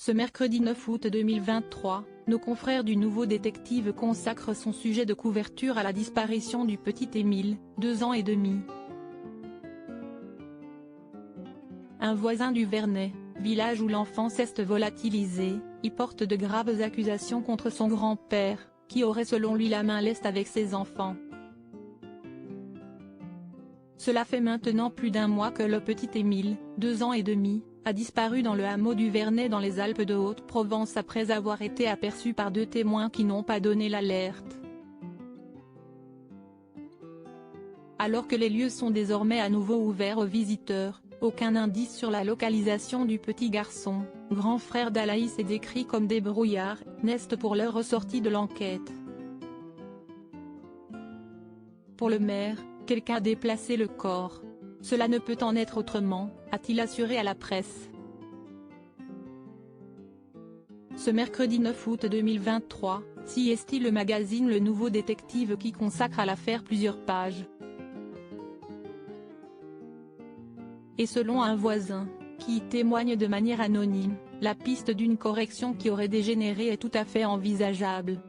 Ce mercredi 9 août 2023, nos confrères du Nouveau Détective consacrent son sujet de couverture à la disparition du petit Émile, 2 ans et demi. Un voisin du Vernet, village où l'enfant s'est volatilisé, y porte de graves accusations contre son grand-père, qui aurait selon lui la main leste avec ses enfants. Cela fait maintenant plus d'un mois que le petit Émile, 2 ans et demi, a disparu dans le hameau du Vernet dans les Alpes de Haute-Provence après avoir été aperçu par 2 témoins qui n'ont pas donné l'alerte. Alors que les lieux sont désormais à nouveau ouverts aux visiteurs, aucun indice sur la localisation du petit garçon, grand frère d'Alaïs, est décrit comme des brouillards, n'est pour l'heure ressorti de l'enquête. Pour le maire, quelqu'un a déplacé le corps. Cela ne peut en être autrement, a-t-il assuré à la presse. Ce mercredi 9 août 2023, CST le magazine Le Nouveau Détective qui consacre à l'affaire plusieurs pages. Et selon un voisin, qui y témoigne de manière anonyme, la piste d'une correction qui aurait dégénéré est tout à fait envisageable.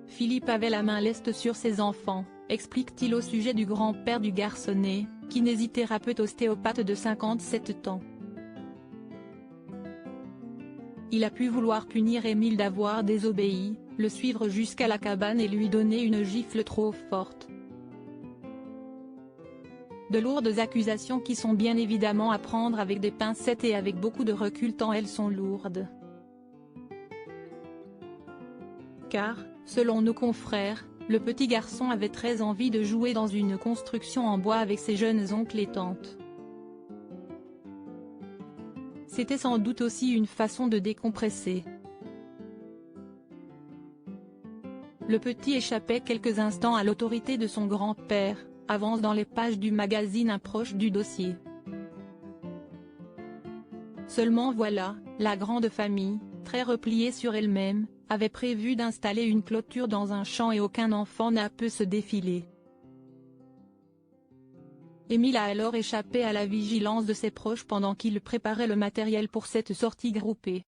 Philippe avait la main leste sur ses enfants, explique-t-il au sujet du grand-père du garçonnet, kinésithérapeute ostéopathe de 57 ans. Il a pu vouloir punir Émile d'avoir désobéi, le suivre jusqu'à la cabane et lui donner une gifle trop forte. De lourdes accusations qui sont bien évidemment à prendre avec des pincettes et avec beaucoup de recul tant elles sont lourdes. Car, selon nos confrères, le petit garçon avait très envie de jouer dans une construction en bois avec ses jeunes oncles et tantes. C'était sans doute aussi une façon de décompresser. Le petit échappait quelques instants à l'autorité de son grand-père, avance dans les pages du magazine un proche du dossier. Seulement voilà, la grande famille, très repliée sur elle-même, avait prévu d'installer une clôture dans un champ et aucun enfant n'a pu se défiler. Émile a alors échappé à la vigilance de ses proches pendant qu'il préparait le matériel pour cette sortie groupée.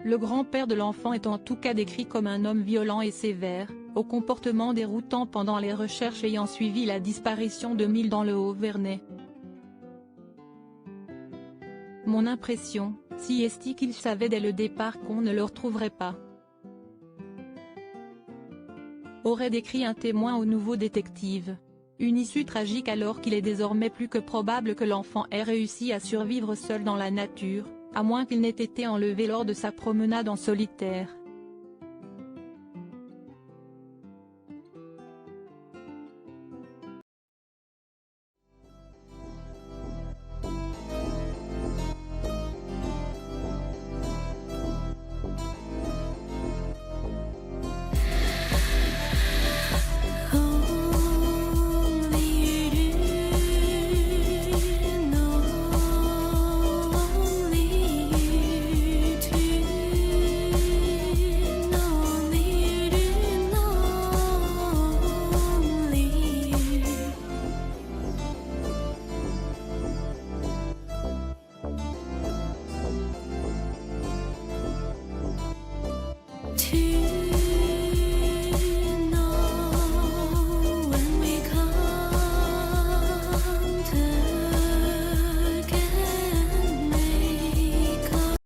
Le grand-père de l'enfant est en tout cas décrit comme un homme violent et sévère, au comportement déroutant pendant les recherches ayant suivi la disparition d'Émile dans le Haut-Vernet. Mon impression, si est qu'il savait dès le départ qu'on ne le retrouverait pas. Aurait décrit un témoin au Nouveau Détective. Une issue tragique alors qu'il est désormais plus que probable que l'enfant ait réussi à survivre seul dans la nature, à moins qu'il n'ait été enlevé lors de sa promenade en solitaire.